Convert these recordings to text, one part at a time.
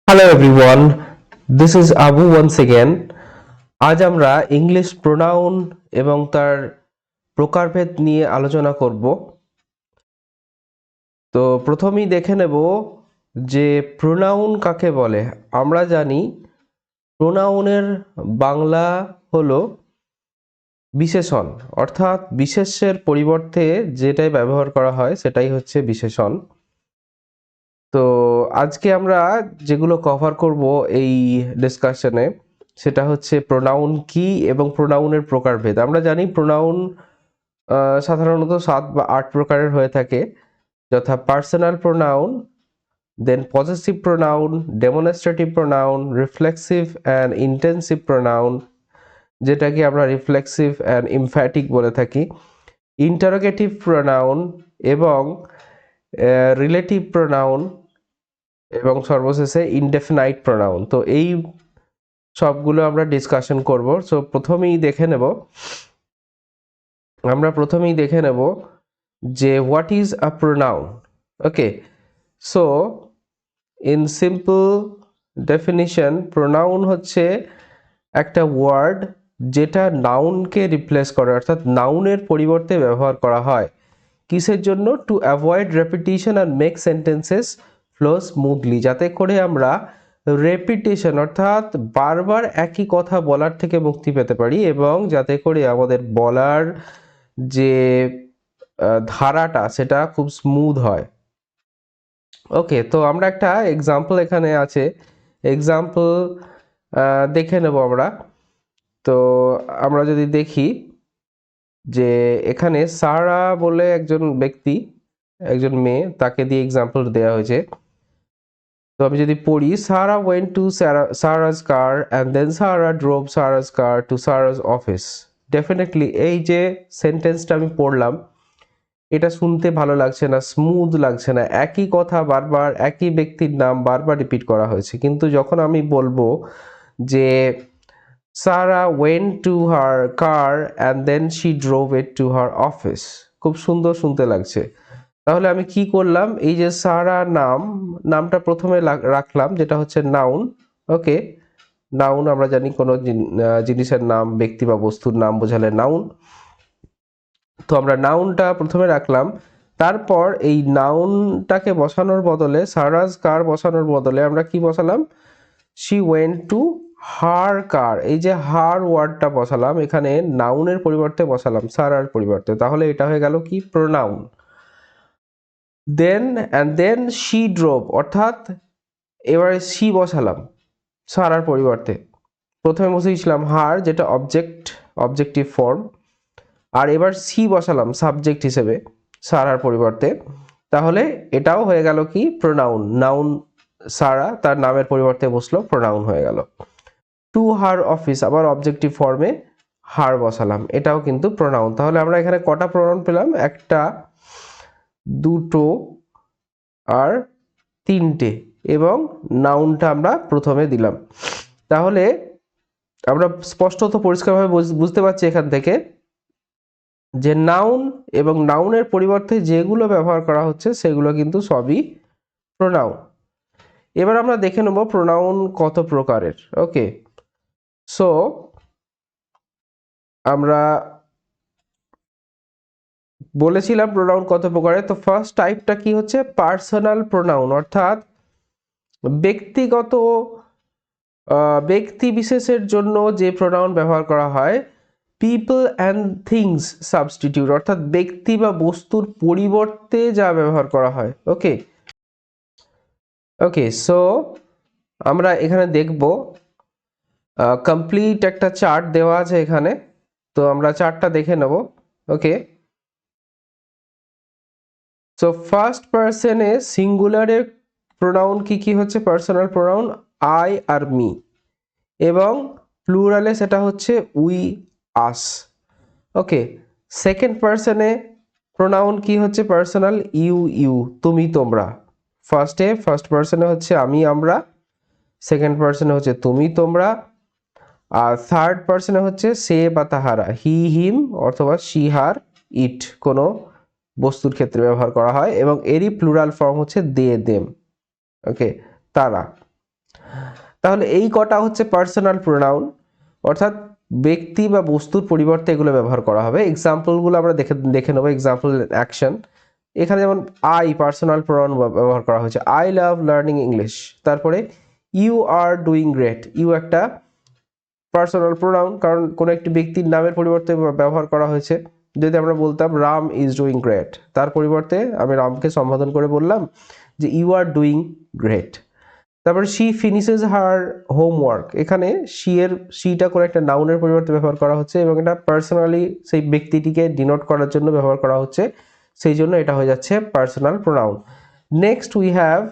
Hello everyone, this is Abu once again. আজ আমরা English pronoun এবং তার প্রকারভেদ নিয়ে আলোচনা করব। তো প্রথমেই দেখে নেব যে প্রোনাউন কাকে বলে। আমরা জানি প্রোনাউনের বাংলা হলো বিশেষণ, অর্থাৎ বিশেষ্যের পরিবর্তে যেটাই ব্যবহার করা হয় সেটাই হচ্ছে বিশেষণ। তো আজকে আমরা যেগুলো কভার করব এই ডিসকাশনে সেটা হচ্ছে প্রোনাউন কি এবং প্রোনাউনের প্রকারভেদ। আমরা জানি প্রোনাউন সাধারণত 7 বা 8 প্রকারের হয়ে থাকে, যথা personal pronoun, then possessive pronoun, demonstrative pronoun, reflexive and intensive pronoun, যেটাকে আমরা রিফ্লেক্সিভ অ্যান্ড ইমফ্যাটিক বলে থাকি, ইন্টারোগেটিভ প্রোনাউন এবং রিলেটিভ প্রোনাউন, এবং সর্বশেষে ইনডেফিনাইট প্রোনাউন। তো এই সবগুলো আমরা ডিসকাশন করব। সো প্রথমেই দেখে নেব যে what is a pronoun. Okay, so in simple definition, pronoun হচ্ছে একটা ওয়ার্ড যেটা নাউনকে রিপ্লেস করে, অর্থাৎ নাউনের পরিবর্তে ব্যবহার করা হয়। কিসের জন্য? টু অ্যাভয়েড রেপিটিশন আর মেক সেন্টেন্সেস ফ্লো স্মুথলি, যাতে করে আমরা রেপিটেশন অর্থাৎ বারবার একই কথা বলার থেকে মুক্তি পেতে পারি এবং যাতে করে আমাদের বলার যে ধারাটা সেটা খুব স্মুথ হয়। ওকে, তো আমরা একটা এক্সাম্পল এখানে আছে, এক্সাম্পল দেখে নেব আমরা। তো আমরা যদি দেখি যে এখানে সারা বলে একজন ব্যক্তি, একজন মেয়ে, তাকে দিয়ে এক্সাম্পল দেওয়া হয়েছে। তো আমি যদি পড়ি, Sara went to Sara's car and then Sara drove Sara's car to Sara's office. Definitely এই যে সেন্টেন্সটা আমি পড়লাম এটা শুনতে ভালো লাগছে না, স্মুথ লাগছে না, একই কথা বারবার, একই ব্যক্তির নাম বারবার রিপিট করা হয়েছে। কিন্তু যখন আমি বলবো যে Sara went to her car and then she drove it to her office, খুব সুন্দর শুনতে লাগছে। তাহলে আমি কি করলাম, এই যে সারা নামটা প্রথমে রাখলাম, যেটা হচ্ছে নাউন। ওকে, নাউন আমরা জানি কোনো জিনিসের নাম, ব্যক্তি বা বস্তুর নাম বোঝালে নাউন। তো আমরা নাউনটা প্রথমে রাখলাম, তারপর এই নাউনটাকে বসানোর বদলে, সারাজ কার বসানোর বদলে আমরা কি বসালাম, শি ওয়েন্ট টু হার কার। এই যে হার ওয়ার্ডটা বসালাম, এখানে নাউনের পরিবর্তে বসালাম সারার পরিবর্তে, তাহলে এটা হয়ে গেল কি, প্রোনাউন। দেন শি ড্রোভ, অর্থাৎ এবারে শি বসালাম সারার পরিবর্তে। প্রথমে বসিয়েছিলাম হার, যেটা অবজেক্টিভ ফর্ম, আর এবার সি বসালাম সাবজেক্ট হিসেবে সারার পরিবর্তে। তাহলে এটাও হয়ে গেল কি, প্রোনাউন। নাউন সারা, তার নামের পরিবর্তে বসলো, প্রোনাউন হয়ে গেল। টু হার অফিস, আবার অবজেক্টিভ ফর্মে হার বসালাম, এটাও কিন্তু প্রোনাউন। তাহলে আমরা এখানে কটা প্রোনাউন পেলাম, একটা, দুটো আর তিনটে, এবং নাউনটা আমরা প্রথমে দিলাম। তাহলে আমরা স্পষ্টত পরিষ্কারভাবে বুঝতে পারছি এখান থেকে যে নাউন এবং নাউনের পরিবর্তে যেগুলো ব্যবহার করা হচ্ছে সেগুলো কিন্তু সবই প্রোনাউন। এবার আমরা দেখে নেব প্রোনাউন কত প্রকারের। ওকে, সো আমরা বলেছিলাম প্রোনাউন কত প্রকারের। তো ফার্স্ট টাইপটা কি হচ্ছে, পার্সোনাল প্রোনাউন, অর্থাৎ ব্যক্তিগত ব্যক্তি বিশেষের জন্য যে প্রোনাউন ব্যবহার করা হয়। পিপল অ্যান্ড থিংস সাবস্টিটিউট, অর্থাৎ ব্যক্তি বা বস্তুর পরিবর্তে যা ব্যবহার করা হয়। ওকে ওকে, সো আমরা এখানে দেখব কমপ্লিট একটা চার্ট দেওয়া আছে এখানে, তো আমরা চার্টটা দেখে নেব। ওকে, সো ফার্স্ট পার্সনে সিঙ্গুলারে প্রোনাউন কি কি হচ্ছে, পার্সোনাল প্রোনাউন আই আর মি, এবং প্লুরালে সেটা হচ্ছে উই, আস। ওকে, সেকেন্ড পার্সনে প্রোনাউন কি হচ্ছে, পার্সোনাল ইউ, তুমি তোমরা। ফার্স্ট পার্সনে হচ্ছে আমি আমরা, সেকেন্ড পার্সনে হচ্ছে তুমি তোমরা, আর থার্ড পার্সনে হচ্ছে সে বা তাহারা, হি হিম অথবা শি হার ইট, কোনো বস্তুর ক্ষেত্রে ব্যবহার করা হয়, এবং এরই প্লুরাল ফর্ম হচ্ছে দে দেম। ওকে, তারা। তাহলে এই কটা হচ্ছে পার্সোনাল প্রোনাউন, অর্থাৎ ব্যক্তি বা বস্তুর পরিবর্তে এগুলো ব্যবহার করা হবে। এক্সাম্পলগুলো আমরা দেখে নেবো। এক্সাম্পল অ্যাকশন, এখানে যেমন আই পার্সোনাল প্রোনাউন ব্যবহার করা হয়েছে, আই লাভ লার্নিং ইংলিশ। তারপরে you are doing great, you একটা পার্সোনাল প্রোনাউন, কারণ কোনো একটি ব্যক্তির নামের পরিবর্তে ব্যবহার করা হয়েছে। যদি আমরা বলতাম রাম ইজ ডুইং গ্রেট, তার পরিবর্তে আমি রামকে সম্বোধন করে বললাম যে ইউ আর ডুইং গ্রেট। তারপরে শি ফিনিশেস হার হোমওয়ার্ক, এখানে শিটা করে একটা নাউনের পরিবর্তে ব্যবহার করা হচ্ছে এবং এটা পার্সোনালি সেই ব্যক্তিটিকে ডিনোট করার জন্য ব্যবহার করা হচ্ছে, সেই জন্য এটা হয়ে যাচ্ছে personal pronoun. Next we have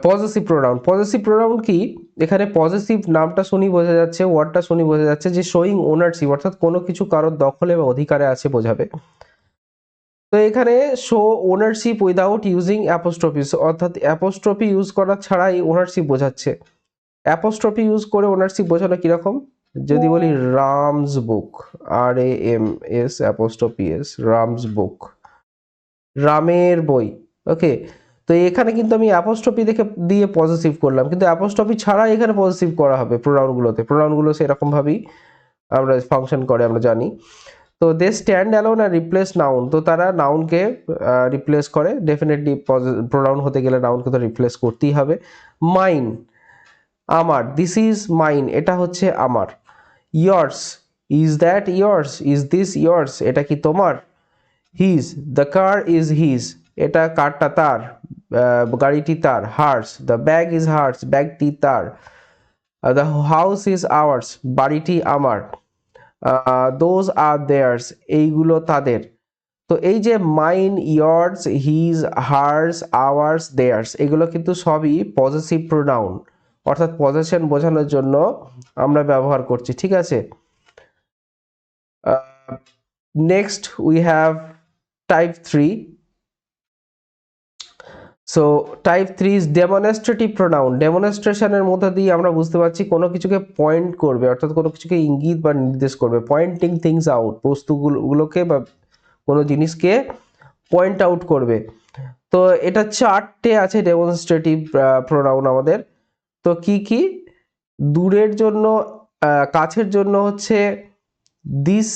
possessive pronoun. Possessive pronoun কি? এখানে পজেসিভ নামটা শুনি বোঝা যাচ্ছে, ওয়ার্ডটা শুনি বোঝা যাচ্ছে যে শোয়িং ওনারশিপ, অর্থাৎ কোনো কিছু কারোর দখলে বা অধিকারে আছে বোঝাবে। তো এখানে শো ওনারশিপ উইদাউট ইউজিং অ্যাপোস্ট্রফিস, অর্থাৎ অ্যাপোস্ট্রফি ইউজ করা ছাড়াই ওনারশিপ বোঝাচ্ছে। অ্যাপোস্ট্রফি ইউজ করে ওনারশিপ বোঝানো কিরকম? যদি বলি রামস বুক, RAMS অ্যাপোস্ট্রফি এস, রামস বুক, রামের বই। ওকে, তো এখানে কিন্তু আমি অ্যাপোস্ট্রফি দিয়ে পজিটিভ করলাম, কিন্তু অ্যাপোস্ট্রফি ছাড়া এখানে পজিটিভ করা হবে প্রোনাউনগুলোতে। প্রোনাউনগুলো সেরকম ভাবেই আমরা ফাংশন করে আমরা জানি। তো দে স্ট্যান্ড অ্যালোন আর রিপ্লেস নাউন, তো তারা নাউনকে রিপ্লেস করে। ডেফিনেটলি প্রোনাউন হতে গেলে নাউনকে তো রিপ্লেস করতেই হবে। মাইন, আমার, দিস ইজ মাইন, এটা হচ্ছে আমার। Yours, is that yours, is this yours, এটা কি তোমার। His, the car is his, এটা কারটা তার, গাড়িটি তার। Hers, the bag is hers, ব্যাগটি তার। দ্য হাউস ইজ আওয়ার্স, বাড়িটি আমার। দোজ আর দেয়ার্স, এইগুলো তাদের। তো এই যে mine, yours, his, hers, ours, theirs, এগুলো কিন্তু সবই পজেসিভ প্রোনাউন, অর্থাৎ পজেশন বোঝানোর জন্য আমরা ব্যবহার করছি, ঠিক আছে। Next we have type 3। So type 3 is demonstrative pronoun. ডেমনস্ট্রেশনের মধ্যে দিয়ে আমরা বুঝতে পারছি কোনো কিছুকে পয়েন্ট করবে, অর্থাৎ কোনো কিছুকে ইঙ্গিত বা নির্দেশ করবে। পয়েন্টিং থিংস আউট, বস্তুগুলোকে বা কোনো জিনিসকে পয়েন্ট আউট করবে। তো এটা চারটে আছে ডেমনস্ট্রেটিভ প্রোনাউন আমাদের। তো কি কি? দূরের জন্য, কাছের জন্য হচ্ছে দিস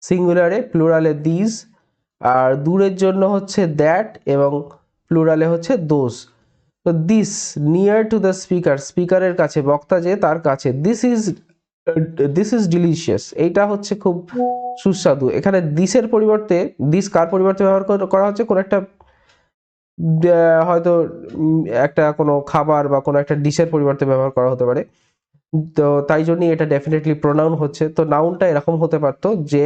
সিঙ্গুলারে, প্লুরালে দিস। আর দূরের জন্য হচ্ছে দ্যাট এবং প্লুরালে হচ্ছে দোজ। তো this near to the speaker, স্পিকারের কাছে, বক্তা যে তার কাছে। দিস ইজ ডিলিশিয়াস, এইটা হচ্ছে খুব সুস্বাদু। এখানে দিসের পরিবর্তে, দিস কার পরিবর্তে ব্যবহার করা হচ্ছে? কোনো একটা হয়তো একটা কোনো খাবার বা কোনো একটা ডিশের পরিবর্তে ব্যবহার করা হতে পারে। তো তাই জন্যই এটা ডেফিনেটলি প্রোনাউন হচ্ছে। তো নাউনটা এরকম হতে পারতো যে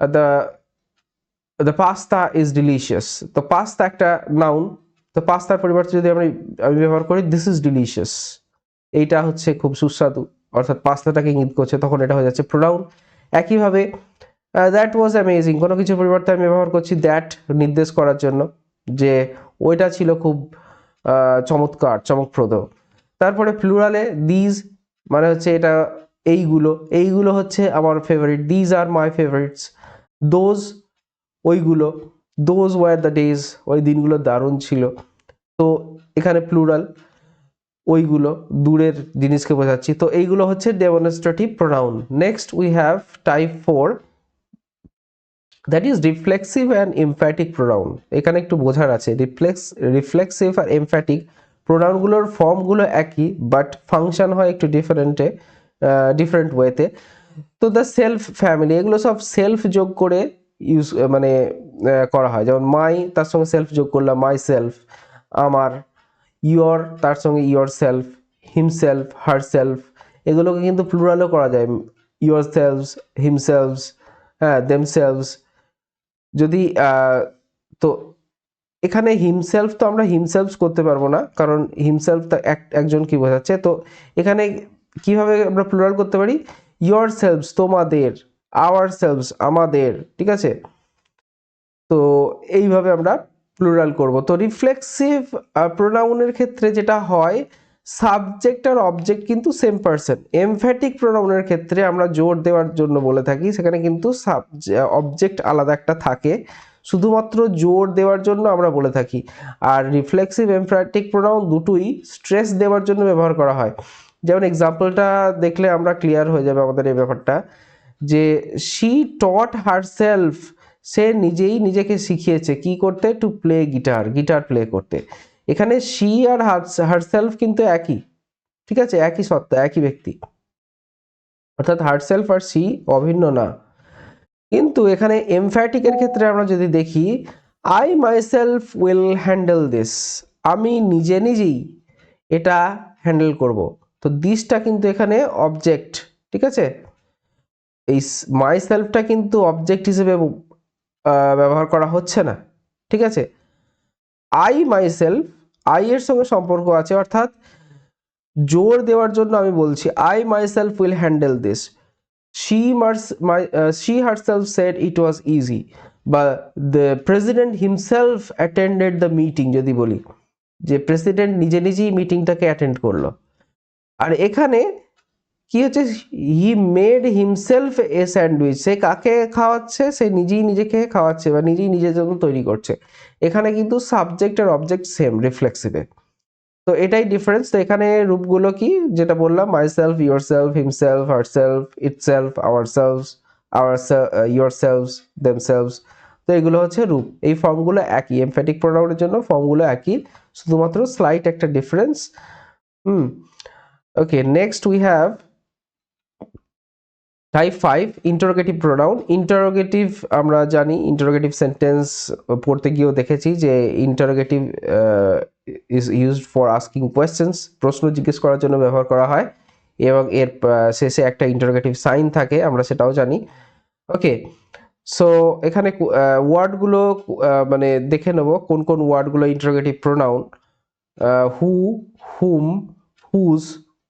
the the pasta is delicious. তো পাস্তা একটা নাউন, তো পাস্তার পরিবর্তে যদি আমি ব্যবহার করি দিস ইজ ডিলিশিয়াস, এইটা হচ্ছে খুব সুস্বাদু, অর্থাৎ পাস্তাটাকে ইঙ্গিত করছে, তখন এটা হয়ে যাচ্ছে প্রোনাউন। একইভাবে দ্যাট ওয়াজ অ্যামেজিং, কোনো কিছুর পরিবর্তে আমি ব্যবহার করছি দ্যাট নির্দেশ করার জন্য যে ওইটা ছিল খুব চমৎকার, চমকপ্রদ। তারপরে প্লুরালে দিজ, মানে হচ্ছে এটা এইগুলো হচ্ছে আমার favourite, these are my favourites. Those, ওইগুলো, দোজ ওয়ার দ্য ডেজ, ওই দিনগুলো দারুণ ছিল। তো এখানে প্লুরাল, ওইগুলো দূরের জিনিসকে বোঝাচ্ছি। তো এইগুলো হচ্ছে demonstrative pronoun. Next we have type 4, that is reflexive and emphatic pronoun. এখানে একটু বোঝার আছে, রিফ্লেক্সিভ আর এমফ্যাটিক প্রোনাউনগুলোর ফর্মগুলো একই, বাট ফাংশন হয় একটু ডিফারেন্ট ওয়েতে। তো দ্য সেলফ ফ্যামিলি, এগুলো সব সেলফ যোগ করে ইউজ মানে করা হয়। যেমন মাই, তার সঙ্গে সেলফ যোগ করলাম, মাই সেলফ, আমার। ইয়র, তার সঙ্গে year self, himself, her self, এগুলোকে কিন্তু প্লুরালও করা যায়, ইয়র সেলভস, হিমসেলভস, হ্যাঁ, দেমসেলভস। যদি তো এখানে হিমসেলফ, তো আমরা হিমসেলফস করতে পারবো না, কারণ হিমসেলফ একজন কি বোঝাচ্ছে। তো এখানে কিভাবে আমরা প্লুরাল করতে পারি? ইয়র সেলভস, তোমাদের, আওয়ার সেলভস, আমাদের, ঠিক আছে। তো এইভাবে আমরা প্লুরাল করব। তো রিফ্লেক্সিভ প্রোনাউনের ক্ষেত্রে যেটা হয়, সাবজেক্ট আর অবজেক্ট কিন্তু সেম পারসন। এমফ্যাটিক প্রোনাউনের ক্ষেত্রে আমরা জোর দেওয়ার জন্য বলে থাকি, সেখানে কিন্তু অবজেক্ট আলাদা একটা থাকে। শুধুমাত্র জোর দেওয়ার জন্য আমরা বলে থাকি। আর রিফ্লেক্সিভ এমফ্যাটিক প্রোনাউন দুটোই স্ট্রেস দেওয়ার জন্য ব্যবহার করা হয়। যেমন এক্সাম্পলটা দেখলে আমরা ক্লিয়ার হয়ে যাবে আমাদের এই ব্যাপারটা, যে শি টট হারসেলফ, সে নিজেই নিজেকে শিখিয়েছে কি করতে, to play guitar, guitar play করতে। এখানে শি আর হারসেলফ কিন্তু একই, ঠিক আছে, একই সত্তা, একই ব্যক্তি, অর্থাৎ হারসেলফ আর শি অভিন্ন না। কিন্তু এখানে এমফ্যাটিকের ক্ষেত্রে আমরা যদি দেখি, I myself will handle this, আমি নিজে নিজেই এটা হ্যান্ডেল করব। তো দিসটা কিন্তু এখানে অবজেক্ট, ঠিক আছে, এই মাই সেলফটা কিন্তু অবজেক্ট হিসেবে ব্যবহার করা হচ্ছে না, ঠিক আছে। আই মাই সেলফ, আই এর সঙ্গে সম্পর্ক আছে, অর্থাৎ জোর দেওয়ার জন্য আমি বলছি I my self will handle this. she herself said it was easy, বা the president himself attended the meeting, যদি বলি যে প্রেসিডেন্ট নিজে নিজেই মিটিংটাকে অ্যাটেন্ড করলো। আর এখানে কি হচ্ছে, he made himself a sandwich, সে কাকে খাওয়াচ্ছে, সে নিজেই নিজেকে খাওয়াচ্ছে বা নিজেই নিজের জন্য তৈরি করছে। এখানে কিন্তু সাবজেক্ট আর অবজেক্ট সেম রিফ্লেক্সিভে। তো এটাই ডিফারেন্স। তো এখানে রূপগুলো কি, যেটা বললাম, myself, yourself, himself, herself, itself, ourselves, yourselves, themselves. তো এগুলো হচ্ছে রূপ। এই ফর্মগুলো একই, এমফ্যাটিক প্রোনাউনের জন্য ফর্মগুলো একই, শুধুমাত্র স্লাইট একটা difference. Okay, next we have type 5 interrogative pronoun. Interrogative আমরা জানি, ইন্টারোগেটিভ সেন্টেন্স পড়তে গিয়েও দেখেছি যে interrogative is used for asking questions, প্রশ্ন জিজ্ঞেস করার জন্য ব্যবহার করা হয়, এবং এর শেষে একটা ইন্টারোগেটিভ সাইন থাকে, আমরা সেটাও জানি। ওকে, সো এখানে ওয়ার্ডগুলো মানে দেখে নেব কোন কোন ওয়ার্ডগুলো interrogative pronoun. Who, whom, whose,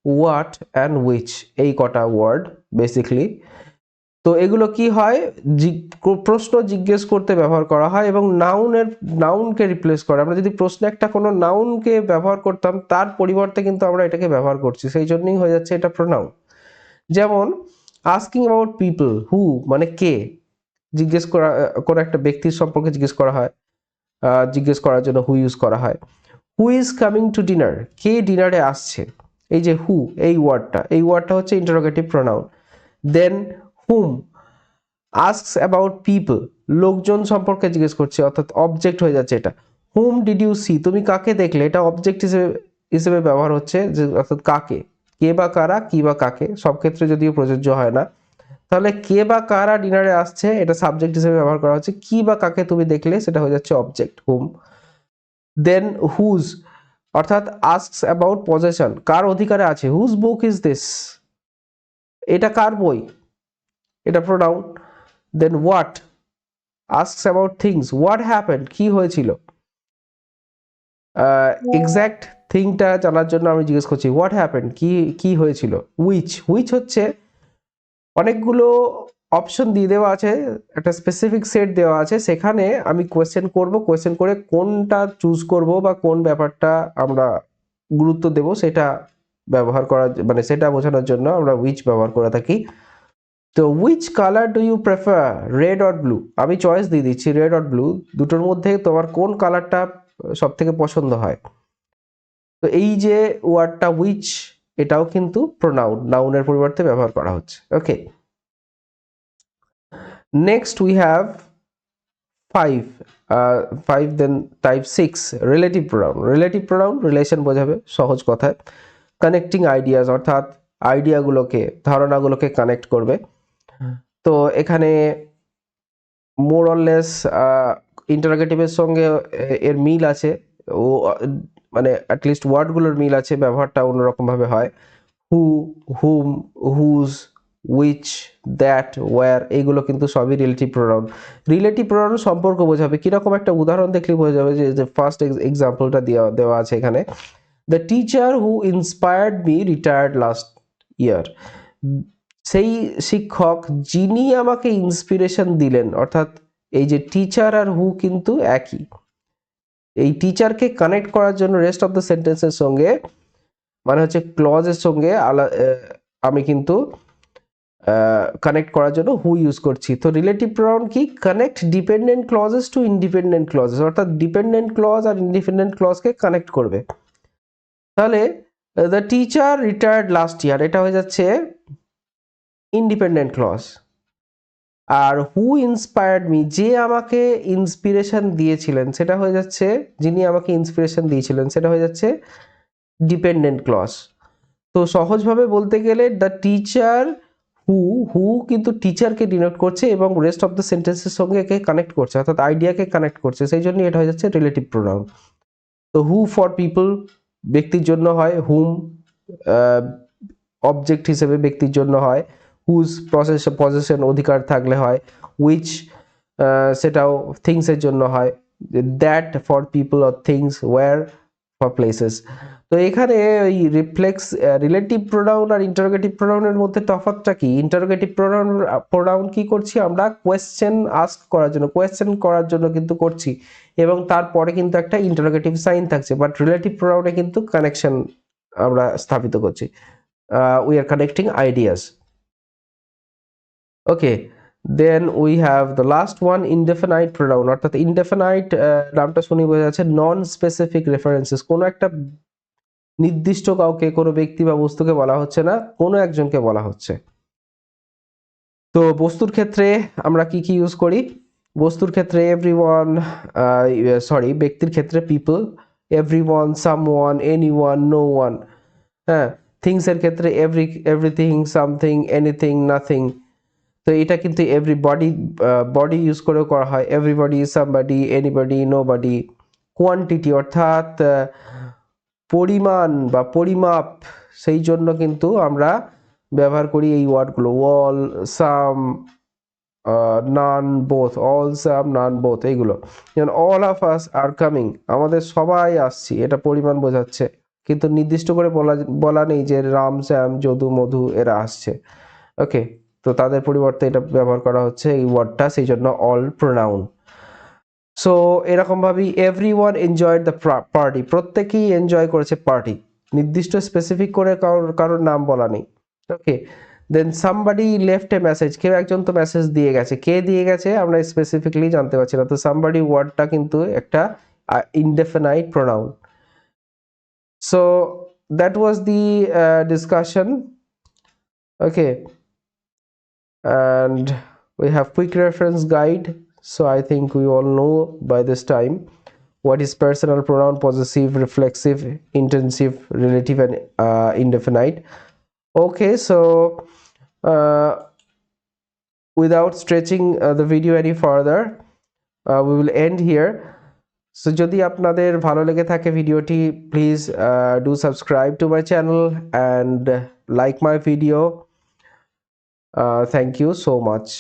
what and which, এই কটা ওয়ার্ড বেসিকলি। তো এগুলো কি হয়, প্রশ্ন জিজ্ঞেস করতে ব্যবহার করা হয় এবং নাউনকে রিপ্লেস করে। আমরা যদি প্রশ্নে একটা কোনো নাউনকে ব্যবহার করতাম, তার পরিবর্তে কিন্তু আমরা এটাকে ব্যবহার করছি, সেই জন্যই হয়ে যাচ্ছে এটা প্রোনাউন। যেমন আস্কিং অ্যাবাউট পিপল, হু মানে কে, জিজ্ঞেস করা, কোনো একটা ব্যক্তির সম্পর্কে জিজ্ঞেস করা হয়, জিজ্ঞেস করার জন্য হু ইউজ করা হয়। Who is coming to dinner, কে ডিনারে আসছে, এই যে হু, এই ওয়ার্ডটা হচ্ছে interrogative pronoun. Then whom, asks about people, লোকজন সম্পর্কে জিজ্ঞেস করছে, অর্থাৎ অবজেক্ট হয়ে যাচ্ছে এটা। হুম ডিড ইউ সি, তুমি কাকে দেখলে, এটা অবজেক্ট হিসেবে ব্যবহার হচ্ছে, যে অর্থাৎ কাকে, কে বা কারা, কি বা কাকে, সব ক্ষেত্রে যদিও প্রযোজ্য হয় না। তাহলে কে বা কারা ডিনারে আসছে, এটা সাবজেক্ট হিসেবে ব্যবহার করা হচ্ছে, কি বা কাকে তুমি দেখলে, সেটা হয়ে যাচ্ছে অবজেক্ট, হুম। দেন হুজ, অর্থাৎ আস্কস অ্যাবাউট পজেশন, কার অধিকারে আছে, হুজ বুক ইজ দিস, এটা কার বই, এটা pronoun. Then what, asks about things, what happened, কি হয়েছিল, এক্সাক্ট থিংটা জানার জন্য আমি জিজ্ঞেস করছি হোয়াট হ্যাপেন্ড, কি হয়েছিল। হুইচ হচ্ছে অনেকগুলো অপশন দিয়ে দেওয়া আছে, একটা স্পেসিফিক সেট দেওয়া আছে, সেখানে আমি কোয়েশ্চেন করে কোনটা চুজ করব বা কোন ব্যাপারটা আমরা গুরুত্ব দেব, সেটা ব্যবহার করার মানে সেটা বোঝানোর জন্য আমরা হুইচ ব্যবহার করে থাকি। তো which colour do you prefer, red or blue, আমি চয়েস দিয়ে দিচ্ছি রেড অর ব্লু, দুটোর মধ্যে তোমার কোন কালারটা সব থেকে পছন্দ হয়। তো এই যে ওয়ার্ডটা উইচ, এটাও কিন্তু প্রোনাউন, নাউনের পরিবর্তে ব্যবহার করা হচ্ছে। Okay, next we have 5 then type 6 relative pronoun. Relative pronoun relation বোঝাবে সহজ কথায়, কানেক্টিং আইডিয়াস, অর্থাৎ আইডিয়াগুলোকে, ধারণাগুলোকে কানেক্ট করবে। তো এখানে মোর অর লেস ইন্টারোগেটিভের সঙ্গে এর মিল আছে, ও মানে অ্যাটলিস্ট ওয়ার্ডগুলোর মিল আছে, ব্যবহারটা অন্যরকমভাবে হয়। হু, whom, whose, which, that, wire, এইগুলো কিন্তু সবই রিলেটিভ প্রোনাউন। রিলেটিভ প্রোনাউন সম্পর্ক বোঝাবে, কিরকম একটা উদাহরণ দেখলে বোঝা যাবে, যে ফার্স্ট এক্সাম্পলটা দেওয়া আছে এখানে, the teacher who inspired me retired last ইয়ার, সেই শিক্ষক যিনি আমাকে ইন্সপিরেশন দিলেন, অর্থাৎ এই যে টিচার আর হু কিন্তু একই। এই টিচারকে কানেক্ট করার জন্য রেস্ট অফ দ্য সেন্টেন্সের সঙ্গে, মানে হচ্ছে ক্লজের সঙ্গে আমি কিন্তু কানেক্ট করার জন্য হু ইউজ করছি। তো রিলেটিভ প্রোনাউন কি, connect dependent clauses to independent clauses, অর্থাৎ ডিপেন্ডেন্ট ক্লজ আর ইন্ডিপেন্ডেন্ট ক্লজকে কানেক্ট করবে। তাহলে the teacher retired last year, এটা হয়ে যাচ্ছে ইন্ডিপেন্ডেন্ট ক্লজ। আর হু ইন্সপায়ার্ড মি, যে আমাকে ইন্সপিরেশন দিয়েছিলেন, সেটা হয়ে যাচ্ছে, যিনি আমাকে ইন্সপিরেশন দিয়েছিলেন সেটা হয়ে যাচ্ছে ডিপেন্ডেন্ট ক্লজ। তো সহজভাবে বলতে গেলে দ্য টিচার হু, হু কিন্তু টিচারকে ডিনোট করছে এবং রেস্ট অফ দ্য সেন্টেন্সের সঙ্গে একে কানেক্ট করছে, অর্থাৎ আইডিয়াকে কানেক্ট করছে, সেই জন্য এটা হয়ে যাচ্ছে রিলেটিভ প্রোনাউন। তো হু ফর পিপল ব্যক্তির জন্য হয়, হুম অবজেক্ট হিসেবে ব্যক্তির জন্য হয়, হুজ পজেশন অধিকার থাকলে হয়, উইচ সেটাও থিংসের জন্য হয়, that for people or things, where for places. তো এখানে ওই রিলেটিভ প্রোনাউন আর ইন্টারোগেটিভ প্রোনাউনের মধ্যে তফাৎটা কি, ইন্টারোগেটিভ প্রোনাউন কি করছি আমরা, কোয়েশ্চেন আস্ক করার জন্য, কোয়েশ্চেন করার জন্য কিন্তু করছি, এবং তারপরে কিন্তু একটা ইন্টারোগেটিভ সাইন থাকছে। বাট রিলেটিভ প্রোনাউনে কিন্তু কানেকশন আমরা স্থাপিত করছি, we are connecting ideas. Okay, then we have the last one, indefinite pronoun, অর্থাৎ ইনডেফিনাইট নামটা শুনে বোঝা যাচ্ছে নন স্পেসিফিক রেফারেন্সেস, কোনো একটা নির্দিষ্ট কাউকে, কোনো ব্যক্তি বা বস্তুকে বলা হচ্ছে না, কোনো একজনকে বলা হচ্ছে। তো বস্তুর ক্ষেত্রে আমরা কি কি ইউজ করি, বস্তুর ক্ষেত্রে এভরিওয়ান, ব্যক্তির ক্ষেত্রে people, everyone, someone, anyone, no one. হ্যাঁ, থিংসের ক্ষেত্রে এভরিথিং, সামথিং, এনিথিং, নাথিং। তো এটা কিন্তু এভরিবডি, বডি ইউজ করেও করা হয়, everybody, somebody, anybody, nobody. Quantity অর্থাৎ পরিমাণ বা পরিমাপ, সেই জন্য কিন্তু আমরা ব্যবহার করি এই ওয়ার্ডগুলো, অল, সাম, নান, বোথ, অল, সাম, নান, বোথ, এইগুলো। যেমন all of us are coming, আমাদের সবাই আসছি, এটা পরিমাণ বোঝাচ্ছে, কিন্তু নির্দিষ্ট করে বলা নেই যে রাম, শ্যাম, যদু, মধু এরা আসছে। ওকে, তো তাদের পরিবর্তে এটা ব্যবহার করা হচ্ছে এই ওয়ার্ডটা, সেই জন্য অল প্রোনাউন। সো এরকমভাবেই এভরিওয়ান এনজয়েড দ্য পার্টি, প্রত্যেকেই এনজয় করেছে পার্টি, নির্দিষ্ট স্পেসিফিক করে কারোর নাম বলা নেই। ওকে, দেন সামবাডি লেফট এ মেসেজ, কেউ একজন তো মেসেজ দিয়ে গেছে, কে দিয়ে গেছে আমরা স্পেসিফিকলি জানতে পারছি না, তো সামবাডি ওয়ার্ডটা কিন্তু একটা indefinite pronoun. So that was the discussion. Okay, and we have quick reference guide, so I think we all know by this time what is personal pronoun, possessive, reflexive, intensive, relative, and indefinite. Okay, so uh, without stretching the video any further, we will end here. So যদি আপনাদের ভালো লেগে থাকে ভিডিওটি, please do subscribe to my channel and like my video. Thank you so much.